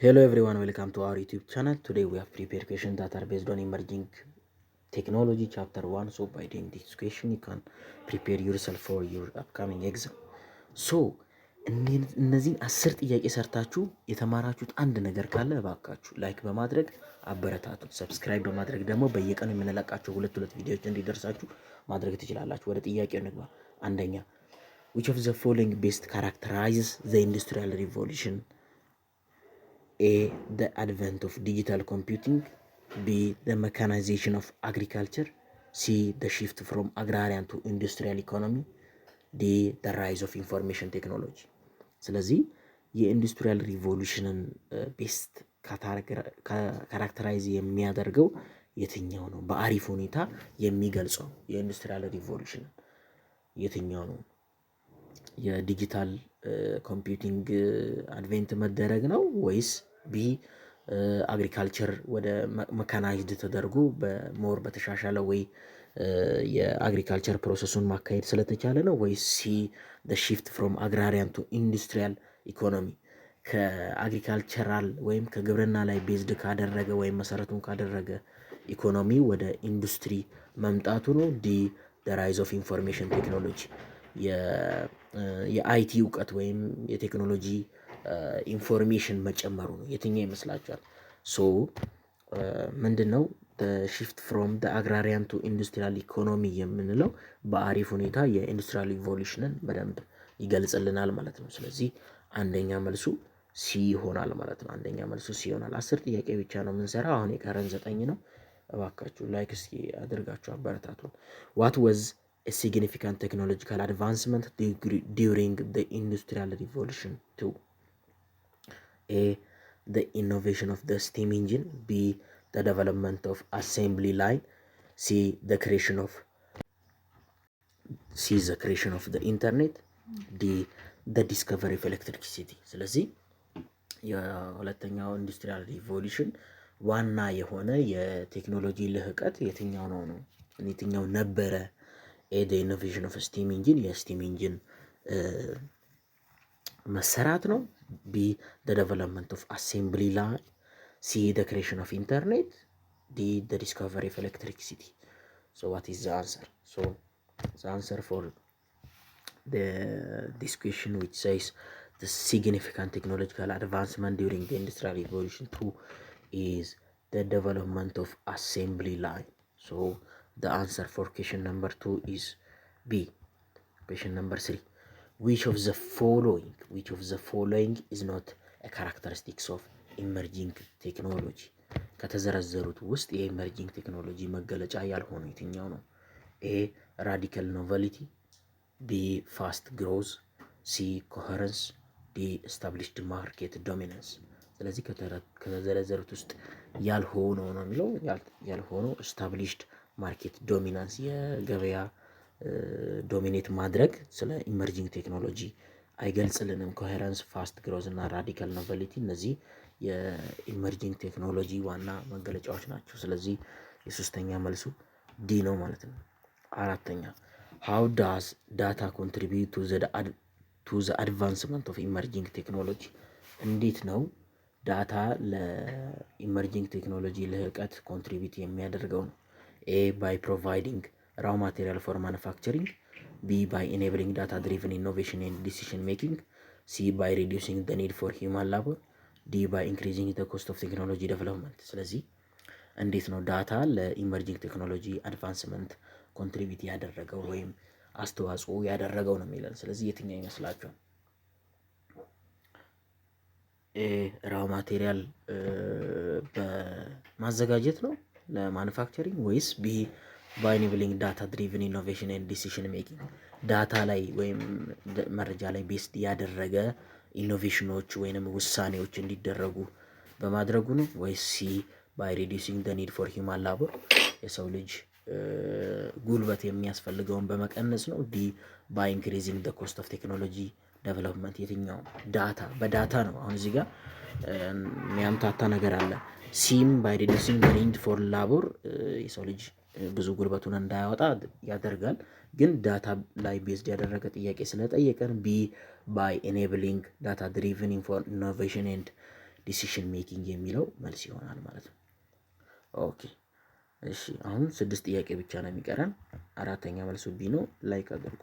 Hello everyone, welcome to our YouTube channel. Today we have prepared question that are based on emerging technology chapter 1. So by doing this question, you can prepare yourself for your upcoming exam. So እነዚህን 10 ጥያቄ ሰርታችሁ የተማራችሁት አንድ ነገር ካለ እባካችሁ ላይክ በማድረግ አበረታቱን። ሰብስክራይብ በማድረግ ደግሞ በየቀኑ የምንለቃቸው ሁለት ቪዲዮዎች እንዲደርሳችሁ ማድረግ ትችላላችሁ። ወደ ጥያቄው እንግባ። አንደኛ which of the following best characterizes the industrial revolution? A. The advent of digital computing. B. The mechanization of agriculture. C. The shift from agrarian to industrial economy. D. The rise of information technology. ስለዚህ የኢንዱስትሪያል ሪቮሉሽንን ቤስት ካራክተራይዝ የሚያደርገው የትኛው ነው? በአሪፍ ሁኔታ የሚገልጸው የኢንዱስትሪያል ሪቮሉሽንን የትኛው ነው? የዲጂታል ኮምፒውቲንግ አድቬንት መደረግ ነው ወይስ ቢ አግሪካልቸር ወደ መካናይዝድ ተደርጎ በሞር በተሻሻለ ወይ የአግሪካልቸር ፕሮሰሱን ማካሄድ ስለተቻለ ነው ወይስ ሲ the shift from agrarian to industrial economy ከአግሪካልቸራል ወይም ከግብርና ላይ ቤዝድ ካደረገ ወይም መሰረቱን ካደረገ ኢኮኖሚ ወደ ኢንዱስትሪ መምጣቱ ነው? ዲ the rise of information technology የአይቲ እውቀት ወይም የቴክኖሎጂ ኢንፎርሜሽን መጨመሩ ነው? የትኛው ይመስላችኋል? ሶ ምንድነው shift from the agrarian to industrial economy የምንለው በአሪፍ ሁኔታ የኢንዱስትሪያል ሪቮሉሽንን በደንብ ይገልጽልናል ማለት ነው። ስለዚህ አንደኛ መልሱ ሲ ይሆናል ማለት ነው። አንደኛ መልሱ ሲ ይሆናል። 10 ጥያቄ ብቻ ነው የምንሰራው። አሁን የቀረን 9 ነው። እባካችሁ ላይክ እስኪ አድርጋችሁ አበረታቱን። what was a significant technological advancement during the industrial revolution? 2. A. The innovation of the steam engine. B. The development of assembly line. C. The creation of the internet. D. The discovery of electricity. ስለዚህ የሁለተኛው ኢንዱስትሪያል ሪቮሉሽን ዋና የሆነ የቴክኖሎጂ ልህቀት የትኛው ነው? የትኛው ነበረ? ኤ the innovation of steam engine የስቲም ኢንጂን መሰራት ነው። ቢ the development of assembly line. C the creation of internet. D the discovery of electricity. So what is the answer? So the answer for this question which says the significant technological advancement during the industrial revolution 2 is the development of assembly line. So the answer for question number 2 is B. Question number 3. which of the following is not a characteristics of emerging technology? ከተዘረዘሩት ውስጥ የኢመርጂንግ ቴክኖሎጂ መገለጫ ያልሆነ የትኛው ነው? ኤ ራዲካል ኖቨሊቲ፣ ቢ ፋስት ግሮዝ፣ ሲ ኮሄረንስ፣ ዲ ኤስታብሊሽድ ማርኬት ዶሚናንስ። ስለዚህ ከተዘረዘሩት ውስጥ ያልሆነው ነው የሚለው ያልሆነው ኤስታብሊሽድ ማርኬት ዶሚናንስ የገበያ ዶሚኔት ማድረግ ስለ ኢመርጂንግ ቴክኖሎጂ አይገልጽልንም። ኮሄረንስ፣ ፋስት ግሮዝ እና ራዲካል ኖቨሊቲ እነዚህ የኢመርጂንግ ቴክኖሎጂ ዋና መገለጫዎች ናቸው። ስለዚህ የሶስተኛ መልሱ ዲ ነው ማለት ነው። አራተኛ how does data contribute to the advancement of emerging technology? እንዴት ነው ዳታ ለኢመርጂንግ ቴክኖሎጂ ልህቀት ኮንትሪቢዩት የሚያደርገው ነው? ኤ by providing raw material for manufacturing. B by enabling data driven innovation and decision making. C by reducing the need for human labor. D by increasing the cost of technology development. ስለዚህ እንዴት ነው ዳታ ለኢመርጂንግ ቴክኖሎጂ አድቫንስመንት ኮንትሪቢዩት ያደረገው ወይም አስተዋጽኦ ያደረገው ነው የሚለን። ስለዚህ የትኛው ይመስላችኋል? ኤ ራው ማቴሪያል በማዘጋጀት ነው ለማኑፋክቸሪንግ ወይስ ቢ by enabling data driven innovation and decision making ዳታ ላይ ወይም መረጃ ላይ ቤስድ ያደረገ ኢኖቬሽኖች ወይንም ውሳኔዎች እንዲደረጉ በማድረጉ ነው? ወይስ ሲ by reducing the need for human labor የሰው ልጅ ጉልበት የሚያስፈልገውን በመቀነስ ነው? ዲ by increasing the cost of technology development የትኛው? ዳታ በዳታ ነው። አሁን እዚህ ጋር የሚያምታታ ነገር አለ። ሲም by reducing the need for labor የሰው ልጅ ብዙ ጉልበቱን እንዳያወጣ ያደርጋል። ግን ዳታ ላይ ቤዝድ ያደረገ ጥያቄ ስለጠየቀን ቢ by enabling data driven innovation and ዲሲሽን ሜኪንግ የሚለው መልስ ይሆናል ማለት ነው። ኦኬ እሺ አሁን 6 ጥያቄ ብቻ ነው የሚቀረን። አራተኛ መልሱ ቢ ነው። ላይክ አድርጉ።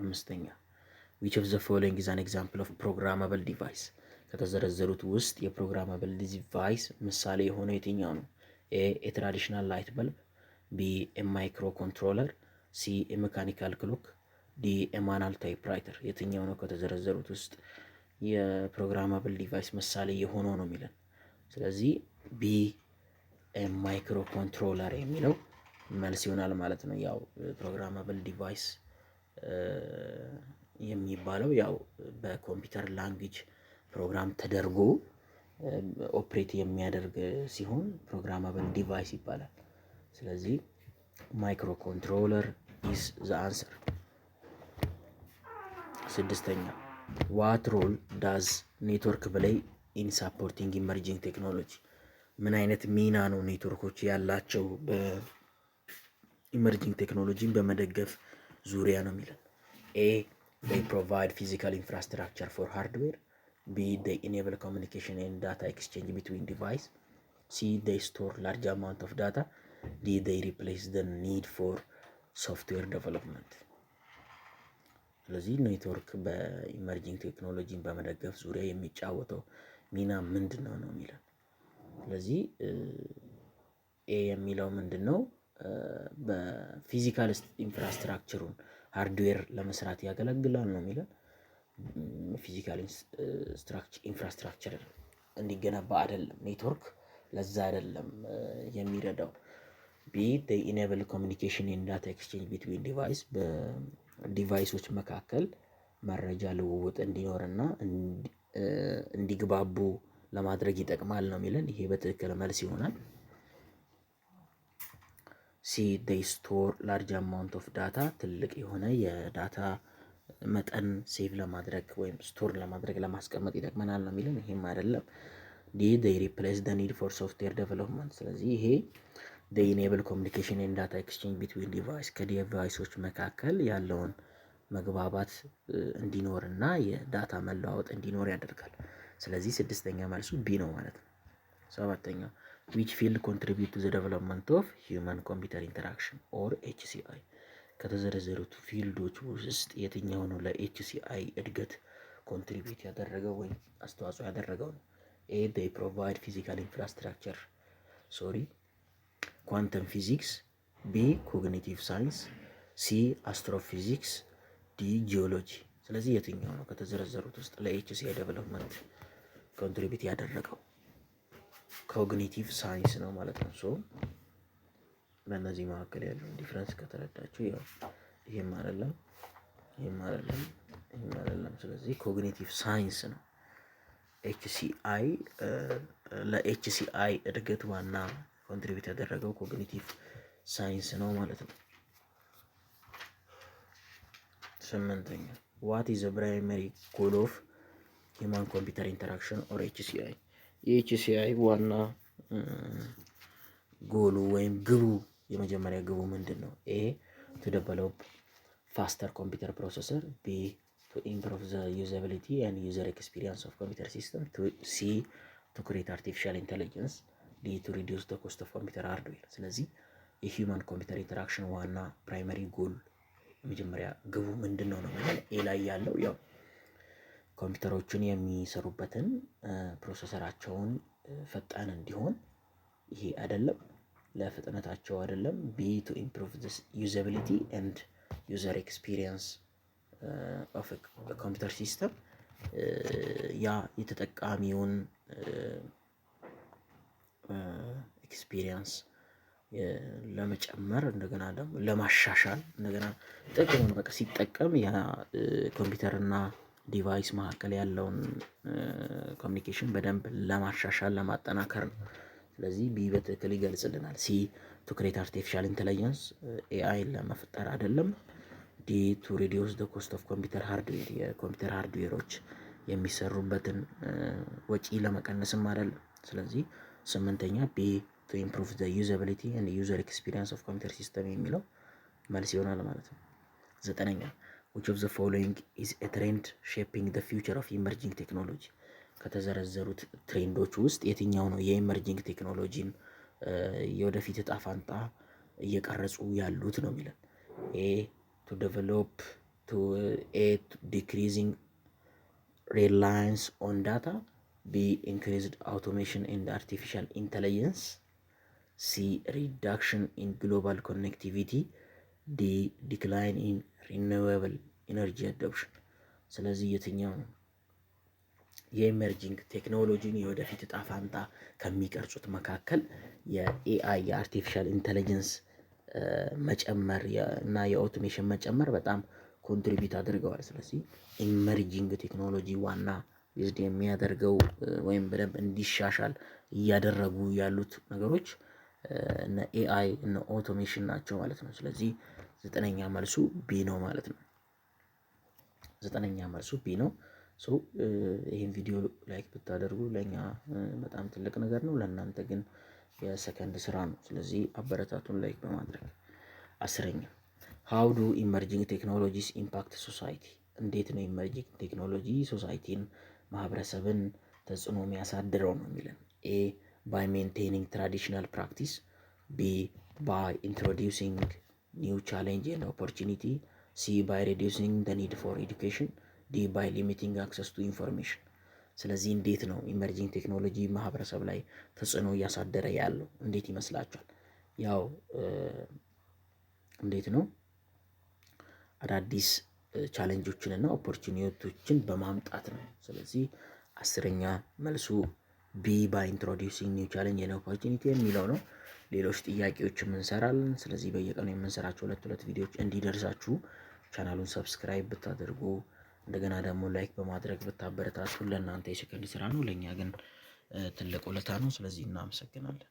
አምስተኛ which of the following is an example of programmable device? ከተዘረዘሩት ውስጥ የፕሮግራማብል ዲቫይስ ምሳሌ የሆነው የትኛው ነው? ኤ የትራዲሽናል ላይት በልብ፣ ቢ የማይክሮ ኮንትሮለር፣ ሲ የሜካኒካል ክሎክ፣ ዲ የማኑዋል ታይፕራይተር። የትኛው ነው ከተዘረዘሩት ውስጥ የፕሮግራማብል ዲቫይስ ምሳሌ የሆነው ነው የሚለን። ስለዚህ ቢ ማይክሮ ኮንትሮለር የሚለው መልስ ይሆናል ማለት ነው። ያው ፕሮግራማብል ዲቫይስ የሚባለው ያው በኮምፒውተር ላንጉጅ ፕሮግራም ተደርጎ ኦፕሬት የሚያደርግ ሲሆን ፕሮግራማብል ዲቫይስ ይባላል። ስለዚህ ማይክሮ ኮንትሮለር ኢዝ ዘ አንሰር። ስድስተኛ ዋት ሮል ዳዝ ኔትወርክ ፕሌይ ኢን ሳፖርቲንግ ኢመርጂንግ ቴክኖሎጂ? ምን አይነት ሚና ነው ኔትወርኮች ያላቸው በኢመርጂንግ ቴክኖሎጂን በመደገፍ ዙሪያ ነው የሚለን። ኤ they provide physical infrastructure for hardware, B they enable communication and data exchange between device, C they store large amount of data, D they replace the need for software development። ስለዚህ ኔትወርክ በኢመርጂንግ ቴክኖሎጂን በመደገፍ ዙሪያ የሚጫወተው ሚና ምንድን ነው ነው የሚለን። ስለዚህ ኤ የሚለው ምንድን ነው? በፊዚካል ኢንፍራስትራክቸሩን ሃርድዌር ለመስራት ያገለግላል ነው የሚለን። ፊዚካል ኢንፍራስትራክቸር እንዲገነባ አይደለም፣ ኔትወርክ ለዛ አይደለም የሚረዳው። ቢ they enable communication and data exchange between device፣ በዲቫይሶች መካከል መረጃ ልውውጥ እንዲኖርና እንዲግባቡ ለማድረግ ይጠቅማል ነው የሚለን። ይሄ በትክክል መልስ ይሆናል። ሲ they store large amount of data፣ ትልቅ የሆነ የዳታ መጠን ሴቭ ለማድረግ ወይም ስቶር ለማድረግ ለማስቀመጥ ይጠቅመናል ነው የሚለን። ይሄም አይደለም። ዲ they replace the need for software development። ስለዚህ ይሄ they enable communication and data exchange between device፣ ከዲቫይሶች መካከል ያለውን መግባባት እንዲኖርና የዳታ መለዋወጥ እንዲኖር ያደርጋል። ስለዚህ ስድስተኛ መልሱ ቢ ነው ማለት ነው። ሰባተኛ which field contribute to the development of human computer interaction or HCI? ከተዘረዘሩት ፊልዶች ውስጥ የትኛው ነው ለኤችሲአይ እድገት ኮንትሪቢዩት ያደረገው ወይም አስተዋጽኦ ያደረገው ነው? ኤ they provide physical infrastructure ኳንተም ፊዚክስ፣ ቢ ኮግኒቲቭ ሳይንስ፣ ሲ አስትሮፊዚክስ፣ ዲ ጂኦሎጂ። ስለዚህ የትኛው ነው ከተዘረዘሩት ውስጥ ለኤችሲአይ ዴቨሎፕመንት ኮንትሪቢዩት ያደረገው? ኮግኒቲቭ ሳይንስ ነው ማለት ነው። ሶ በእነዚህ መካከል ያለውን ዲፍረንስ ከተረዳችሁ ያው ይሄም አይደለም ይሄም አይደለም ይሄም አይደለም። ስለዚህ ኮግኒቲቭ ሳይንስ ነው ኤችሲአይ ለኤችሲአይ እድገት ዋና ኮንትሪቢዩት ያደረገው ኮግኒቲቭ ሳይንስ ነው ማለት ነው። ስምንተኛ ዋት ኢዝ ዘ ፕራይመሪ ጎል ኦፍ ሂውማን ኮምፒውተር ኢንተራክሽን ኦር ኤችሲአይ? የኤችሲአይ ዋና ጎሉ ወይም ግቡ የመጀመሪያ ግቡ ምንድን ነው? ኤ ቱ ዴቨሎፕ ፋስተር ኮምፒውተር ፕሮሰሰር፣ ቢ ቱ ኢምፕሩቭ ዘ ዩዛቢሊቲ ኤንድ ዩዘር ኤክስፒሪየንስ ኦፍ ኮምፒውተር ሲስተም፣ ሲ ቱ ክሬት አርቲፊሻል ኢንተለጀንስ፣ ዲ ቱ ሪዲዩስ ዘ ኮስት ኦፍ ኮምፒውተር ሃርድዌር። ስለዚህ የሂውማን ኮምፒውተር ኢንተራክሽን ዋና ፕራይመሪ ጎል የመጀመሪያ ግቡ ምንድን ነው ነው ማለት ኤ ላይ ያለው ያው ኮምፒውተሮችን የሚሰሩበትን ፕሮሰሰራቸውን ፈጣን እንዲሆን ይሄ አይደለም፣ ለፍጥነታቸው አይደለም። ቢ ቱ ኢምፕሩቭ ዘ ዩዛቢሊቲ ኤንድ ዩዘር ኤክስፒሪየንስ ኦፍ ኮምፒውተር ሲስተም፣ ያ የተጠቃሚውን ኤክስፒሪየንስ ለመጨመር እንደገና ደግሞ ለማሻሻል እንደገና ጥቅሙን በቃ ሲጠቀም ያ ኮምፒውተርና ዲቫይስ መካከል ያለውን ኮሚኒኬሽን በደንብ ለማሻሻል ለማጠናከር ነው። ስለዚህ ቢ በትክክል ይገልጽልናል። ሲ ቱ ክሬት አርቲፊሻል ኢንተለጀንስ ኤአይ ለመፍጠር አይደለም። ዲ ቱ ሪዲዩስ ዘ ኮስት ኦፍ ኮምፒውተር ሃርድዌር የኮምፒውተር ሃርድዌሮች የሚሰሩበትን ወጪ ለመቀነስም አይደለም። ስለዚህ ስምንተኛ ቢ ቱ ኢምፕሩቭ ዘ ዩዛቢሊቲ ኤንድ ዩዘር ኤክስፒሪየንስ ኦፍ ኮምፒውተር ሲስተም የሚለው መልስ ይሆናል ማለት ነው። ዘጠነኛ which of the following is a trend shaping the future of emerging technology? ከተዘረዘሩት ትሬንዶች ውስጥ የትኛው ነው የኢመርጂንግ ቴክኖሎጂን የወደፊት እጣ ፋንታ እየቀረጹ ያሉት ነው የሚለን። ኤ ቱ ዴቨሎፕ ኤ ዲክሪዚንግ ሪላያንስ ኦን ዳታ፣ ቢ ኢንክሪዝድ አውቶሜሽን ኤንድ አርቲፊሻል ኢንተለጀንስ፣ ሲ ሪዳክሽን ኢን ግሎባል ኮኔክቲቪቲ፣ ዲ ዲክላይን ኢን ሪኒዌብል ኢነርጂ አዶፕሽን። ስለዚህ የትኛው ነው የኢመርጂንግ ቴክኖሎጂን የወደፊት እጣ ፋንታ ከሚቀርጹት መካከል የኤአይ የአርቲፊሻል ኢንተለጀንስ መጨመር እና የአውቶሜሽን መጨመር በጣም ኮንትሪቢዩት አድርገዋል። ስለዚህ ኢመርጂንግ ቴክኖሎጂ ዋና ዩዝድ የሚያደርገው ወይም በደንብ እንዲሻሻል እያደረጉ ያሉት ነገሮች እነ ኤአይ እነ አውቶሜሽን ናቸው ማለት ነው። ስለዚህ 9ኛ መልሱ ቢ ነው ማለት ነው። 9ኛ መልሱ ቢ ነው። ይህን ቪዲዮ ላይክ ብታደርጉ ለእኛ በጣም ትልቅ ነገር ነው፣ ለእናንተ ግን የሰከንድ ስራ ነው። ስለዚህ አበረታቱን ላይክ በማድረግ። 10ኛ ሃው ዱ ኢመርጂንግ ቴክኖሎጂስ ኢምፓክት ሶሳይቲ። እንዴት ነው ኢመርጂንግ ቴክኖሎጂ ሶሳይቲን ማህበረሰብን ተጽዕኖ የሚያሳድረው ነው የሚለን። ኤ ባይ ሜንቴኒንግ ትራዲሽናል ፕራክቲስ፣ ቢ ባይ ኢንትሮዲውሲንግ ኒው ቻሌንጅ ኤንድ ኦፖርቹኒቲ፣ ሲ ባይ ሪዲዩሲንግ ዘ ኒድ ፎር ኤዱኬሽን፣ ዲ ባይ ሊሚቲንግ አክሰስ ቱ ኢንፎርሜሽን። ስለዚህ እንዴት ነው ኢመርጂንግ ቴክኖሎጂ ማህበረሰብ ላይ ተጽዕኖ እያሳደረ ያለው? እንዴት ይመስላችኋል? ያው እንዴት ነው አዳዲስ ቻሌንጆችን እና ኦፖርቹኒቲዎችን በማምጣት ነው። ስለዚህ 10ኛ መልሱ ቢ ባይ ኢንትሮዲውሲንግ ኒው ቻሌንጅ ኤንድ ኦፖርቹኒቲ የሚለው ነው። ሌሎች ጥያቄዎችም እንሰራለን። ስለዚህ በየቀኑ የምንሰራቸው 2 ቪዲዮዎች እንዲደርሳችሁ ቻናሉን ሰብስክራይብ ብታደርጉ እንደገና ደግሞ ላይክ በማድረግ ብታበረታቱ ለእናንተ የሰከንድ ስራ ነው፣ ለእኛ ግን ትልቅ ውለታ ነው። ስለዚህ እናመሰግናለን።